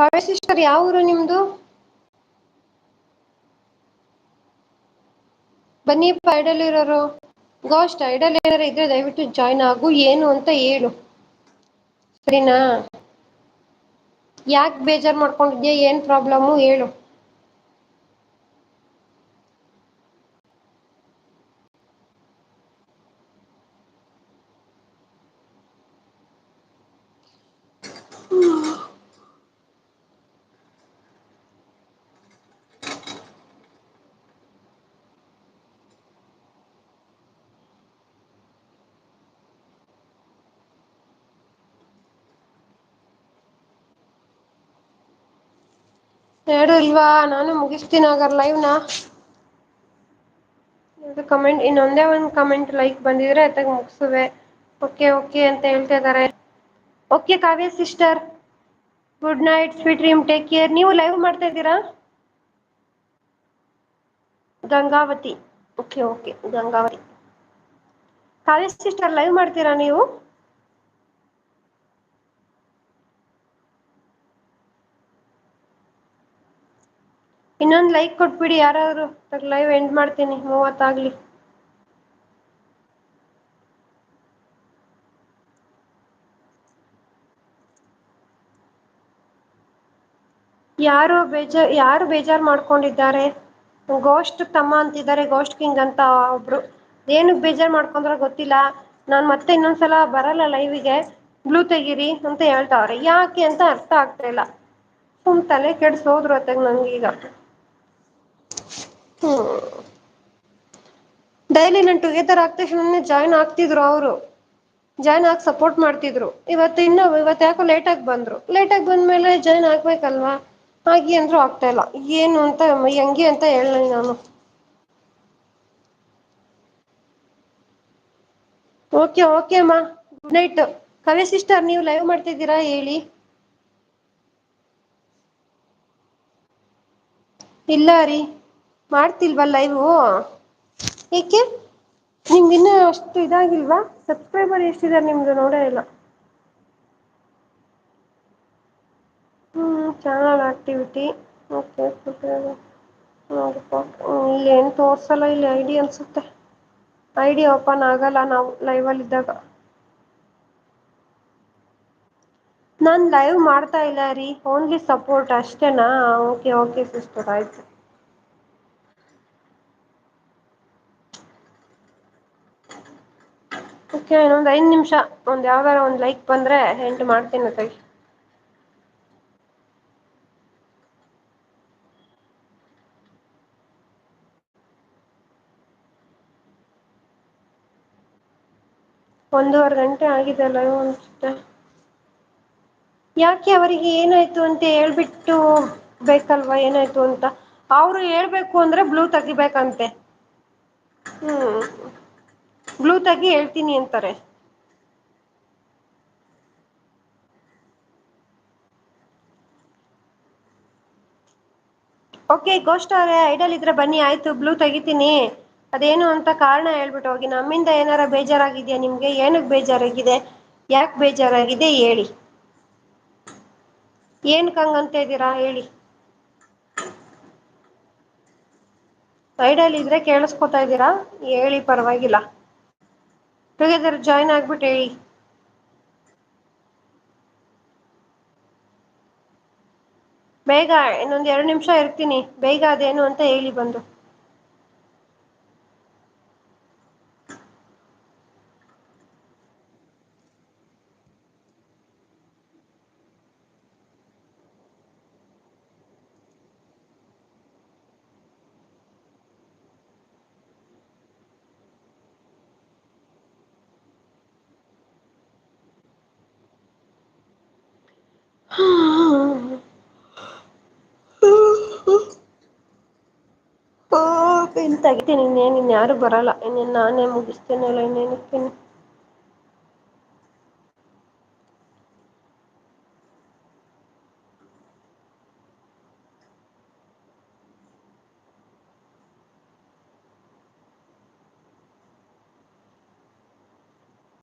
ಕಾವ್ಯ sister ಯಾವ ಊರು ನಿಮ್ದು? ಬನ್ನಿಪ್ಪ ಐಡಲ್ ಇರೋರು. ಗೋಸ್ಟ್ ಐಡಲ್ ಏನಾರ ಇದ್ರೆ ದಯವಿಟ್ಟು ಜಾಯ್ನ್ ಆಗು ಏನು ಅಂತ ಹೇಳು. ಸರಿನಾ. ಯಾಕೆ ಬೇಜಾರು ಮಾಡ್ಕೊಂಡಿದ್ಯಾ ಏನು ಪ್ರಾಬ್ಲಮ್ಮು ಹೇಳು. ಎರಡು ಇಲ್ವಾ ನಾನು ಮುಗಿಸ್ತೀನಿ ಹಾಗಾದ್ರೆ ಲೈವ್ನ. ಕಮೆಂಟ್ ಇನ್ನೊಂದೇ ಒಂದು ಕಮೆಂಟ್ ಲೈಕ್ ಬಂದಿದ್ರೆ ಅತ್ತಾಗ ಮುಗಸುವೆ. ಓಕೆ ಓಕೆ ಅಂತ ಹೇಳ್ತಾ ಇದ್ದಾರೆ. Okay Kavya sister good night sweet dream take care. ನೀವು ಲೈವ್ ಮಾಡ್ತಾ ಇದ್ದೀರಾ? Gangavati okay okay Gangavati. Kavya sister live ಮಾಡ್ತೀರಾ ನೀವು? ಇನ್ನೊಂದು ಲೈಕ್ ಕೊಟ್ಬಿಡಿ ಯಾರಾದ್ರು. ಲೈವ್ ಎಂಡ್ ಮಾಡ್ತೀನಿ 30 ಆಗ್ಲಿ. ಯಾರು ಬೇಜಾರು ಮಾಡ್ಕೊಂಡಿದ್ದಾರೆ? ಗೋಸ್ಟ್ ತಮ್ಮ ಅಂತಿದ್ದಾರೆ, ಗೋಸ್ಟ್ ಕಿಂಗ್ ಅಂತ ಒಬ್ರು. ಏನಕ್ ಬೇಜಾರ್ ಮಾಡ್ಕೊಂಡ್ರ ಗೊತ್ತಿಲ್ಲ. ನಾನ್ ಮತ್ತೆ ಇನ್ನೊಂದ್ಸಲ ಬರಲ್ಲ ಲೈವ್ಗೆ. ಬ್ಲೂ ತೆಗಿರಿ ಅಂತ ಹೇಳ್ತಾವ್ರೆ ಯಾಕೆ ಅಂತ ಅರ್ಥ ಆಗ್ತಾ ಇಲ್ಲ. ತಲೆ ಕೆಡ್ಸ ಹೋದ್ರು ಅತ್ತಾಗ ನಂಗೀಗ. ಡೈಲಿ ನಾನು ಟುಗೆದರ್ ಆಗ್ತ ಜಾಯ್ನ್ ಆಗ್ತಿದ್ರು ಅವರು. ಜಾಯ್ನ್ ಆಗಿ ಸಪೋರ್ಟ್ ಮಾಡ್ತಿದ್ರು. ಇವತ್ತು ಯಾಕೋ ಲೇಟಾಗಿ ಬಂದ್ರು. ಲೇಟಾಗಿ ಬಂದ್ಮೇಲೆ ಜಾಯ್ನ್ ಆಗ್ಬೇಕಲ್ವಾ. ಹಾಗೆ ಅಂದ್ರು ಆಗ್ತಾ ಇಲ್ಲ. ಏನು ಅಂತ ಹೆಂಗೆ ಅಂತ ಹೇಳಲಿ ನಾನು. ಓಕೆ ಓಕೆ ಅಮ್ಮ ಗುಡ್ ನೈಟ್. ಕವ್ಯ ಸಿಸ್ಟರ್ ನೀವು ಲೈವ್ ಮಾಡ್ತಿದ್ದೀರಾ ಹೇಳಿ. ಇಲ್ಲ ರೀ ಮಾಡ್ತಿಲ್ವ ಲೈವು. ಏಕೆ ನಿಮ್ಗೆ ಇನ್ನೂ ಅಷ್ಟು ಇದಾಗಿಲ್ವಾ? ಸಬ್ಸ್ಕ್ರೈಬರ್ ಎಷ್ಟಿದ್ದಾರೆ ನಿಮ್ದು ನೋಡೇ ಇಲ್ಲ. Channel activity okay. ಇಲ್ಲಿ ಏನು ತೋರ್ಸಲ್ಲ ಇಲ್ಲಿ ಐಡಿ ಅನ್ಸುತ್ತೆ. ಐಡಿ ಓಪನ್ ಆಗಲ್ಲ ನಾವು ಲೈವ್ ಅಲ್ಲಿ ಇದ್ದಾಗ. ನಾನ್ ಲೈವ್ ಮಾಡ್ತಾ ಇಲ್ಲ ರೀ ಓನ್ಲಿ ಸಪೋರ್ಟ್ ಅಷ್ಟೇನಾ. ಓಕೆ ಓಕೆ ಸಿಸ್ಟರ್ ಆಯ್ತು. ಓಕೆ ಇನ್ನೊಂದು 5 ನಿಮಿಷ ಯಾವ್ದಾರ ಒಂದು ಲೈಕ್ ಬಂದ್ರೆ ಎಂಡ್ ಮಾಡ್ತೀನಿ ಅತ್ತಾಗೆ. ಒಂದೂವರೆ ಗಂಟೆ ಆಗಿದೆ ಲೈವ್ ಅನ್ಸುತ್ತೆ. ಯಾಕೆ ಅವರಿಗೆ ಏನಾಯ್ತು ಅಂತ ಹೇಳ್ಬಿಟ್ಟು ಬೇಕಲ್ವಾ ಏನಾಯ್ತು ಅಂತ. ಅವರು ಹೇಳ್ಬೇಕು ಅಂದ್ರೆ ಬ್ಲೂ ತೆಗಿಬೇಕಂತೆ. ಬ್ಲೂ ತಗಿ ಹೇಳ್ತೀನಿ ಅಂತಾರೆ. ಓಕೆ ಗೋಸ್ಟ್ ಅವ್ರೆ ಐಡಲ್ ಇದ್ರೆ ಬನ್ನಿ ಆಯ್ತು ಬ್ಲೂ ತೆಗಿತೀನಿ. ಅದೇನು ಅಂತ ಕಾರಣ ಹೇಳ್ಬಿಟ್ಟು ಹೋಗಿ. ನಮ್ಮಿಂದ ಏನಾರ ಬೇಜಾರಾಗಿದ್ಯಾ ನಿಮ್ಗೆ? ಏನಕ್ ಬೇಜಾರಾಗಿದೆ? ಯಾಕೆ ಬೇಜಾರಾಗಿದೆ ಹೇಳಿ. ಏನಕ್ಕೆ ಹಂಗಂತ ಇದ್ದೀರಾ ಹೇಳಿ. ಐಡಲ್ ಇದ್ರೆ ಕೇಳಸ್ಕೊತಾ ಇದ್ದೀರಾ ಹೇಳಿ ಪರವಾಗಿಲ್ಲ. ಟುಗೆದರ್ ಜಾಯಿನ್ ಆಗ್ಬಿಟ್ಟು ಹೇಳಿ. ಬೇಗ ಇನ್ನೊಂದ್ 2 ನಿಮಿಷ ಇರ್ತೀನಿ. ಬೇಗ ಅದೇನು ಅಂತ ಹೇಳಿ ಬಂದು. ಇನ್ ತೆಗಿತೀನಿ ಇನ್ನೇನು ಇನ್ಯಾರು ಬರಲ್ಲ. ಇನ್ನೇನು ನಾನೇ ಮುಗಿಸ್ತೀನಲ್ಲ ಇನ್ನೇನಕ್ಕೆ.